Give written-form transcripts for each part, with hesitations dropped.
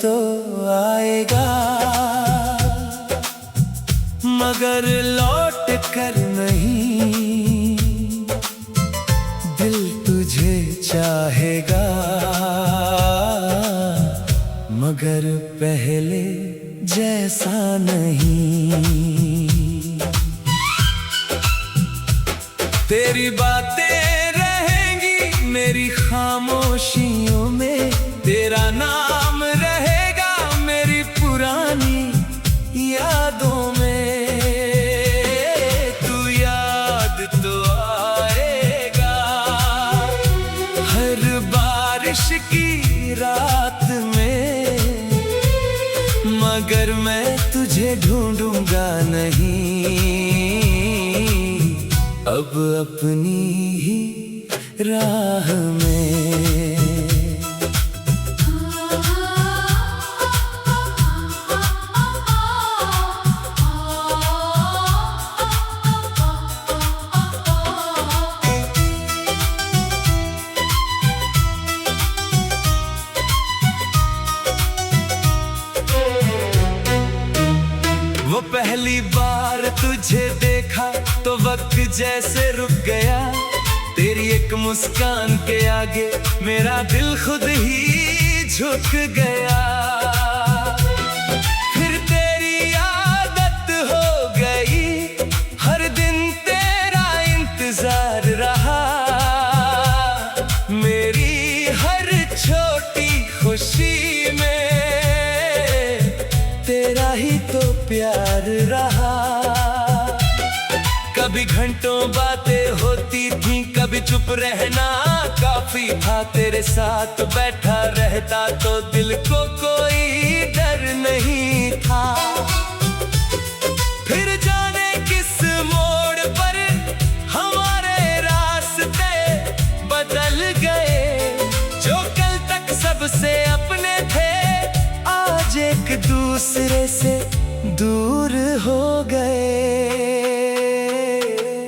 तो आएगा, मगर लौट कर नहीं। दिल तुझे चाहेगा, मगर पहले जैसा नहीं। तेरी बातें रहेंगी मेरी खामोशियों में, तेरा नाम रहेगा मेरी पुरानी यादों में। तू याद तो आएगा हर बारिश की रात में, मगर मैं तुझे ढूंढूंगा नहीं, अब अपनी ही राह में। वो पहली बार तुझे देखा तो वक्त जैसे रुक गया, तेरी एक मुस्कान के आगे मेरा दिल खुद ही झुक गया। फिर तेरी आदत हो गई, हर दिन तेरा इंतजार रहा, मेरी हर छोटी खुशी में तेरा ही तो प्यार रहा। कभी घंटों बातें होती थी, कभी चुप रहना काफी था, तेरे साथ बैठा रहता तो दिल को कोई डर नहीं था। फिर जाने किस मोड़ पर हमारे रास्ते बदल गए, जो कल तक सबसे अपने थे आज एक दूसरे से दूर हो गए।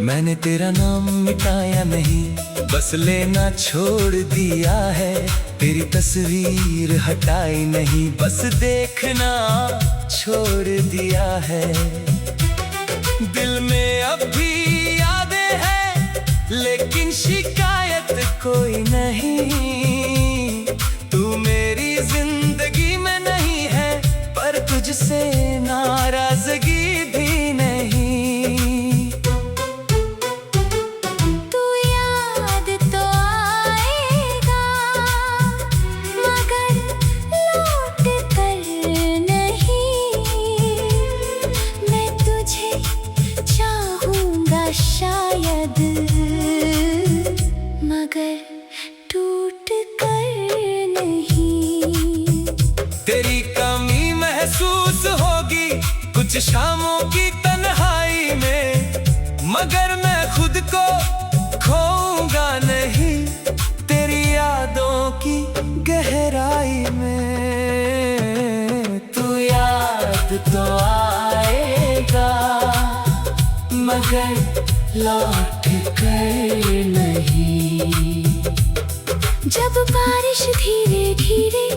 मैंने तेरा नाम मिटाया नहीं, बस लेना छोड़ दिया है, तेरी तस्वीर हटाई नहीं, बस देखना छोड़ दिया है। दिल में अब भी यादें हैं लेकिन शिकायत कोई नहीं। तू मेरी जिंदगी में नहीं है पर तुझसे नाराजगी भी नहीं। तू याद तो आएगा मगर लौट कर नहीं। मैं तुझे चाहूँगा शायद मगर टूट कर नहीं। तेरी कमी महसूस होगी कुछ शामों की तन्हाई में, मगर मैं खुद को खोऊंगा नहीं तेरी यादों की गहराई में। तू याद तो आएगा मगर लौट कर नहीं। जब बारिश धीरे धीरे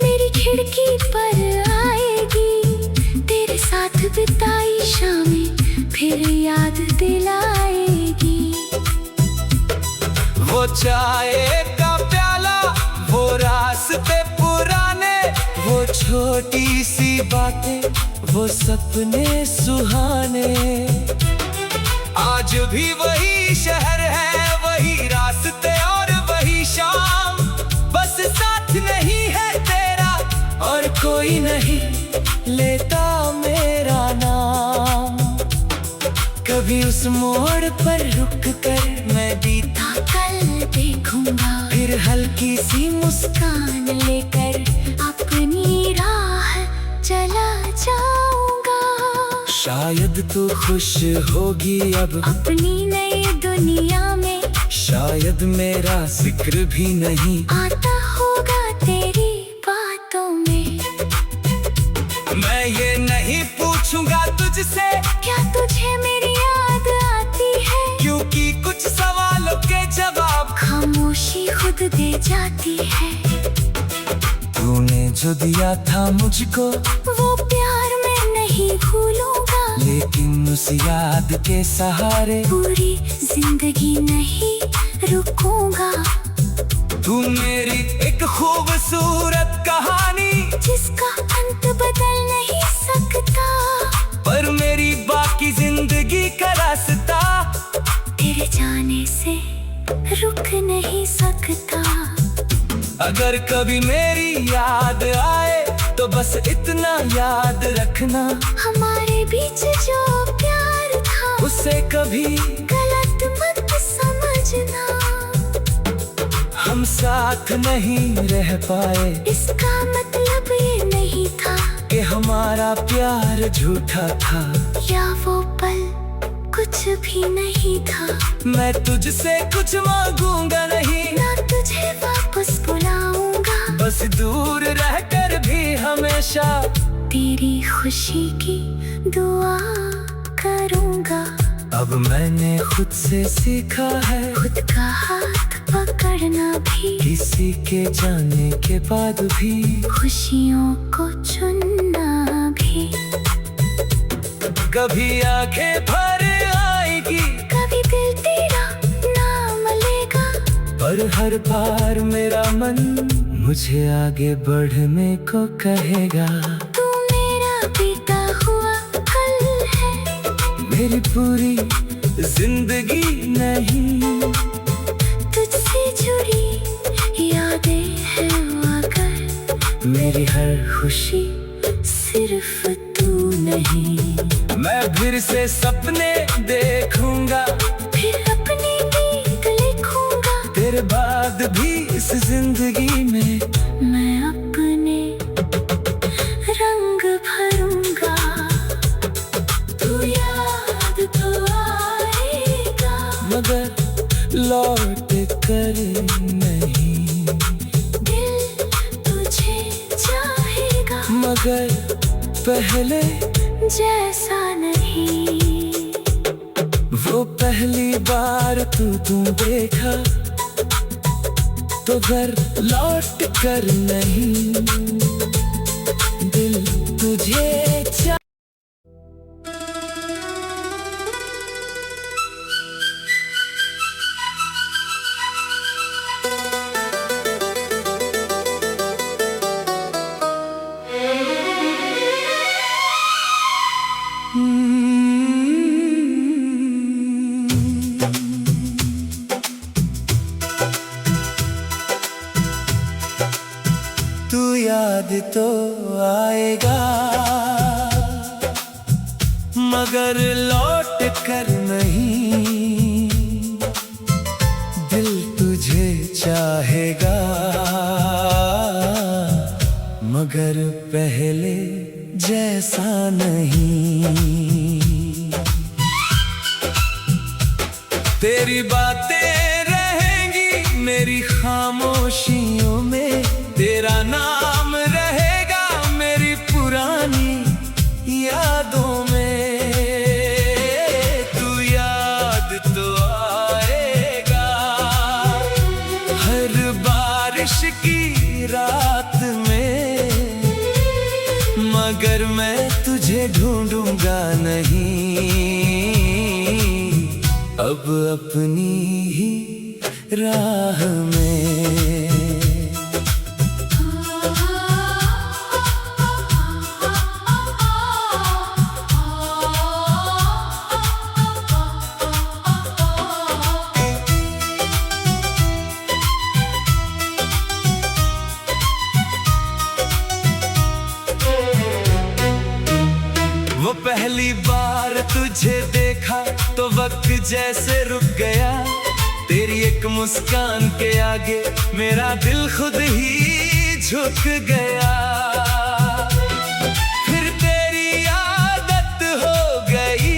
मेरी खिड़की पर आएगी, तेरे साथ बिताई शामें फिर याद दिलाएगी। वो चाय का प्याला, वो रास्ते पुराने, वो छोटी सी बातें, वो सपने सुहाने। आज भी वही शहर है, वही रास्ते और वही शाम, बस साथ नहीं है तेरा और कोई नहीं लेता मेरा नाम। कभी उस मोड़ पर रुक कर मैं बीता कल देखूंगा, फिर हल्की सी मुस्कान लेकर अपनी राह चला जाऊंगा। शायद तू खुश होगी अब अपनी नई दुनिया में, शायद मेरा जिक्र भी नहीं आता होगा तेरी बातों में। मैं ये नहीं पूछूंगा तुझसे क्या तुझे मेरी याद आती है, क्योंकि कुछ सवालों के जवाब खामोशी खुद दे जाती है। तूने तूने जो दिया था मुझको वो प्यार मैं नहीं भूलूंगा, लेकिन उस याद के सहारे पूरी जिंदगी नहीं रुकूंगा। तू मेरी एक खूबसूरत कहानी, जिसका अंत बदल नहीं सकता, पर मेरी बाकी जिंदगी का रास्ता तेरे जाने से रुक नहीं सकता। अगर कभी मेरी याद आए तो बस इतना याद रखना, हमारे बीच जो प्यार था उसे कभी गलत मत समझना। हम साथ नहीं रह पाए, इसका मतलब ये नहीं था कि हमारा प्यार झूठा था, या वो पल कुछ भी नहीं था। मैं तुझसे कुछ मांगूंगा नहीं, ना तुझे वापस बुलाऊंगा, बस दूर रहकर भी हमेशा तेरी खुशी की दुआ करूंगा। अब मैंने खुद से सीखा है, खुद का हाथ पकड़ना भी, किसी के जाने के बाद भी खुशियों को चुनना भी। कभी आंखें भर आएगी, कभी दिल तेरा नाम लेगा, पर हर बार मेरा मन मुझे आगे बढ़ने को कहेगा। तू मेरा बीता हुआ कल है, मेरी पूरी जिंदगी नहीं, तुझसे जुड़ी यादें हैं अगर, मेरी हर खुशी सिर्फ तू नहीं। मैं फिर से सपने देखूंगा, फिर अपनी गीत लिखूंगा, तेरे बाद भी इस जिंदगी में मैं अपने रंग भरूंगा। तू याद तो आएगा, मगर लौट कर नहीं, दिल तुझे चाहेगा, मगर पहले जैसा नहीं। वो पहली बार तू देखा तो घर लौट कर नहीं, दिल तुझे तू याद तो आएगा, मगर लौट कर नहीं, दिल तुझे चाहेगा, मगर पहले जैसा नहीं। तेरी बातें रहेंगी मेरी खामोशियों में, तेरा नाम रहेगा मेरी पुरानी यादों में। तू याद तो आएगा हर बारिश की रात में, मगर मैं तुझे ढूंढूंगा नहीं, अब अपनी ही राह में। वो पहली बार तुझे देखा तो वक्त जैसे रुक गया, तेरी एक मुस्कान के आगे मेरा दिल खुद ही झुक गया। फिर तेरी आदत हो गई,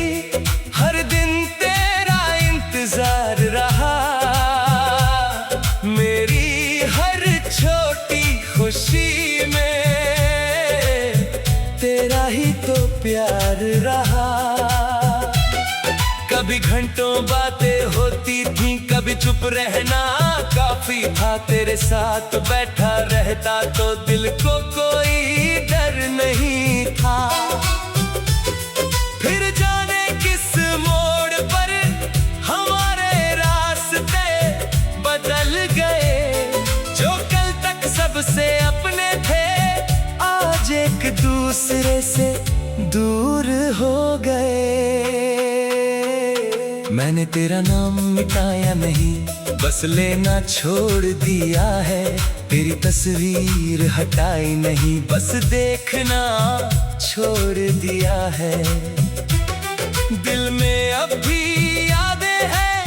हर दिन तेरा इंतजार रहा, मेरी हर छोटी खुशी में तेरा ही तो प्यार रहा। कभी घंटों बातें होती थी, कभी चुप रहना काफी था। तेरे साथ बैठा रहता तो दिल को कोई डर नहीं था। फिर जाने किस मोड़ पर हमारे रास्ते बदल गए। जो कल तक सबसे अपने थे, आज एक दूसरे से दूर हो गए। मैंने तेरा नाम मिटाया नहीं, बस लेना छोड़ दिया है। तेरी तस्वीर हटाई नहीं, बस देखना छोड़ दिया है। दिल में अब भी यादें हैं,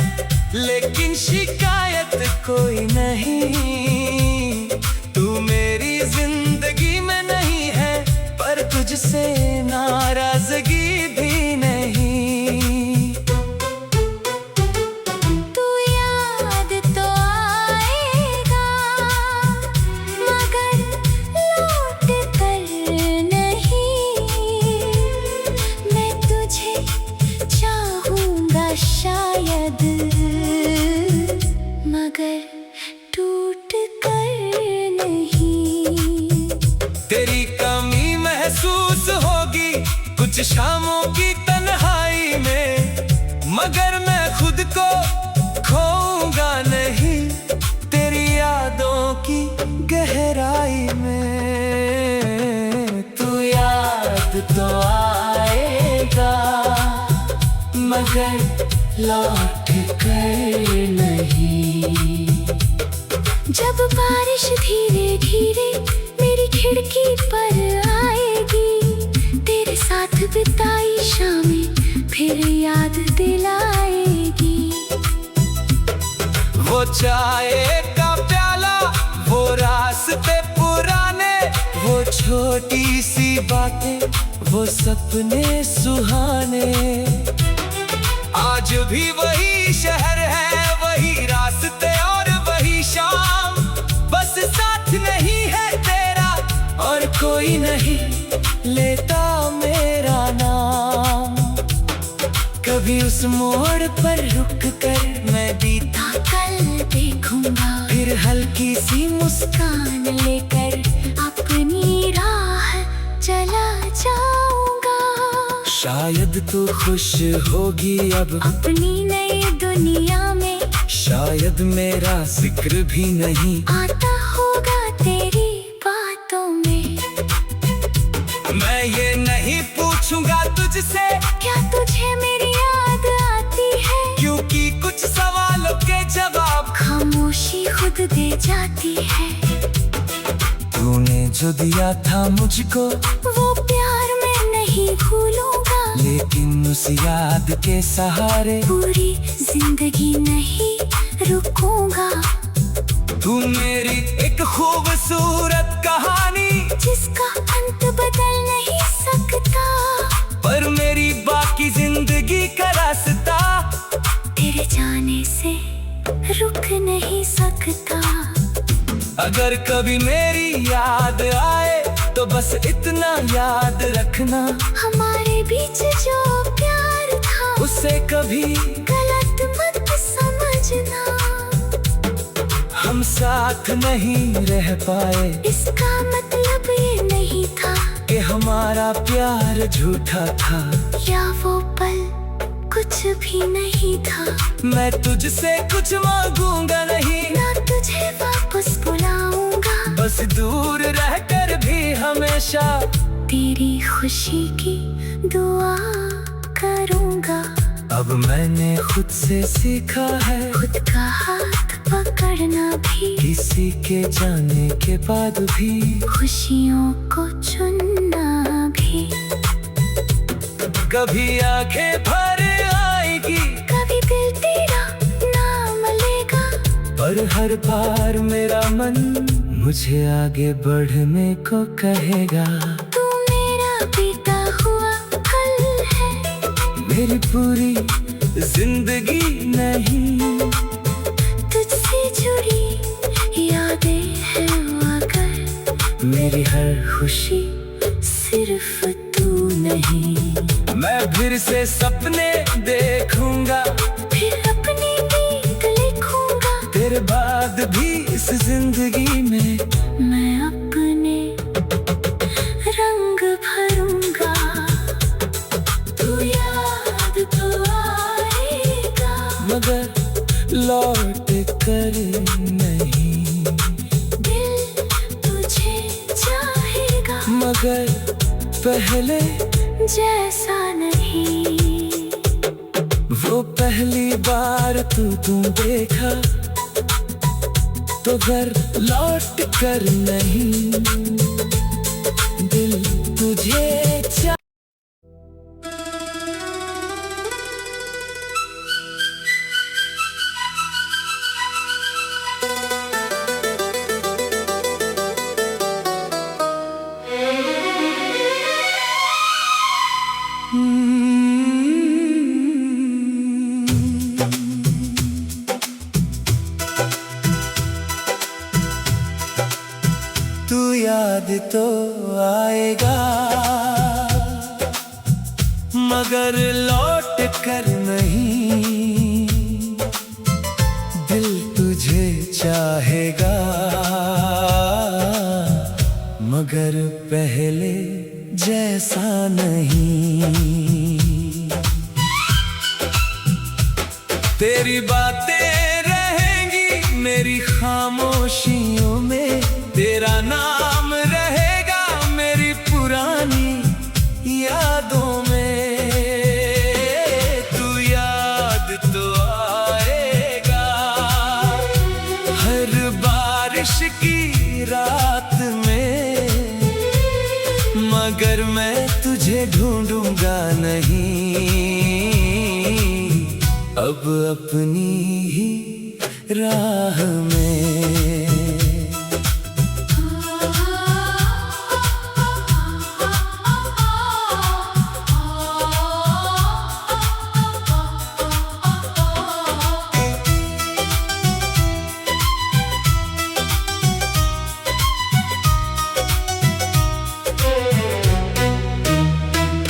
लेकिन शिकायत कोई नहीं। तू मेरी जिंदगी में नहीं है, पर तुझसे नाराजगी भी नहीं। तू याद तो आएगा, मगर लौट कर नहीं। मैं तुझे चाहूँगा शायद, मगर टूट कर नहीं। तेरी कमी महसूस होगी कुछ शामों की तन्हाई में, मगर मैं खुद को खोऊंगा नहीं तेरी यादों की गहराई में। तू याद तो आएगा, मगर लौट कर नहीं। जब बारिश धीरे धीरे मेरी खिड़की पर आएगी, तेरे साथ बिताई शामें फिर याद दिलाएगी। वो चाय का प्याला, वो रास्ते पुराने, वो छोटी सी बातें, वो सपने सुहाने। आज भी वही शहर है, वही रास्ते और वही शाम। बस साथ नहीं है तेरा और कोई नहीं लेता मेरा नाम। कभी उस मोड़ पर रुक कर मैं बीता कल देखूंगा, फिर हल्की सी मुस्कान लेकर अपनी राह चला जाऊंगा। शायद तू खुश होगी अब अपनी नई दुनिया में, शायद मेरा जिक्र भी नहीं आता होगा तेरी बातों में। मैं ये नहीं पूछूंगा तुझसे क्या तुझे मेरी याद आती है, क्योंकि कुछ सवालों के जवाब खामोशी खुद दे जाती है। तूने जो दिया था मुझको, वो प्यार मैं नहीं भूलूंगा, लेकिन उस याद के सहारे पूरी जिंदगी नहीं रुकूंगा। तू मेरी एक खूबसूरत कहानी, जिसका अंत बदल नहीं सकता, पर मेरी बाकी जिंदगी का रास्ता तेरे जाने से रुक नहीं सकता। अगर कभी मेरी याद आए तो बस इतना याद रखना, हमारे बीच जो प्यार था उसे कभी गलत मत समझना। हम साथ नहीं रह पाए, इसका मतलब ये नहीं था कि हमारा प्यार झूठा था, या वो पल कुछ भी नहीं था। मैं तुझसे कुछ मांगूंगा नहीं, ना तुझे वापस बुलाऊंगा, बस दूर रहकर भी हमेशा तेरी खुशी की दुआ करूंगा। अब मैंने खुद से सीखा है खुद का हाथ पकड़ना भी, किसी के जाने के बाद भी खुशियों को चुनना भी। कभी आंखें भर आएगी, कभी दिल तेरा नाम लेगा, पर हर बार मेरा मन मुझे आगे बढ़ने को कहेगा। तू मेरा बीता हुआ कल है, मेरी पूरी जिंदगी नहीं, तुझसे जुड़ी यादें हैं मगर मेरी हर खुशी सिर्फ तू नहीं। मैं फिर से सपने देखूंगा, फिर अपनी गीत लिखूंगा। तेरे बाद भी इस जिंदगी में मैं अपने रंग भरूंगा। तू याद तो आएगा, मगर लौट कर नहीं। दिल तुझे चाहेगा, मगर पहले जैसा नहीं। वो पहली बार तू देखा तो घर लौट कर नहीं। दिल तुझे तू याद तो आएगा, मगर लौट कर नहीं। दिल तुझे चाहेगा, मगर पहले जैसा नहीं। तेरी बातें रहेंगी मेरी खामोशियों में, तेरा नाम रहेगा मेरी पुरानी यादों में। तू याद तो आएगा हर बारिश की रात में, मगर मैं तुझे ढूंढूंगा नहीं। अब अपनी ही राह में।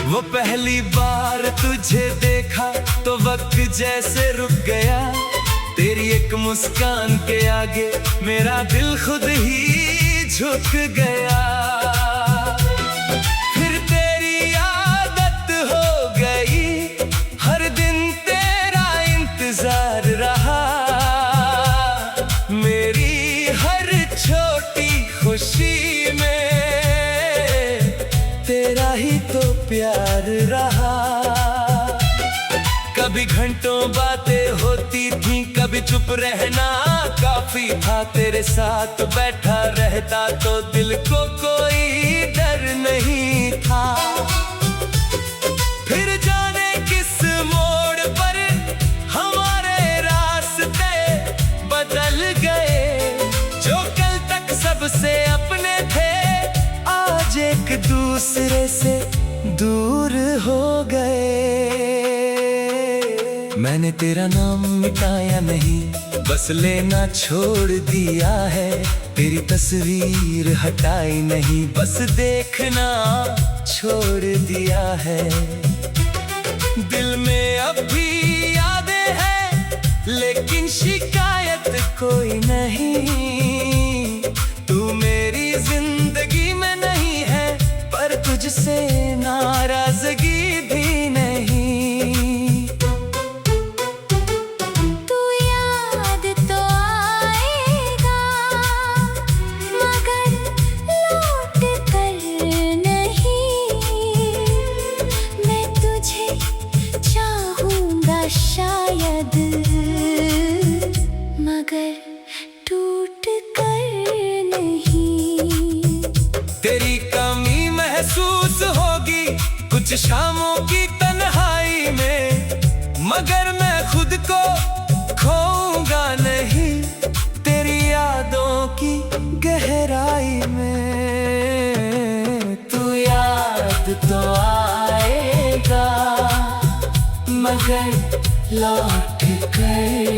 वो पहली बार तुझे देखा तो वक्त जैसे रुक गया, तेरी एक मुस्कान के आगे मेरा दिल खुद ही झुक गया। फिर तेरी आदत हो गई, हर दिन तेरा इंतजार रहा। मेरी हर छोटी खुशी में तेरा ही तो प्यार रहा। कभी घंटों बातें होती थी, कभी चुप रहना काफी था। तेरे साथ बैठा रहता तो दिल को कोई डर नहीं था। फिर जाने किस मोड़ पर हमारे रास्ते बदल गए। जो कल तक सबसे अपने थे, आज एक दूसरे से दूर हो गए। मैंने तेरा नाम मिटाया नहीं, बस लेना छोड़ दिया है। तेरी तस्वीर हटाई नहीं, बस देखना छोड़ दिया है। दिल में अब भी यादें हैं, लेकिन शिकायत कोई नहीं। तू मेरी जिंदगी में नहीं है, पर तुझसे नाराजगी भी नहीं। तू याद तो आएगा, मगर लौट कर नहीं। मैं तुझे चाहूँगा शायद, मगर टूट कर नहीं। तेरी कमी महसूस होगी कुछ शामों की तन्हाई में, मगर मैं खुद को खोऊंगा नहीं तेरी यादों की गहराई में। तू याद तो आएगा, मगर लौट कर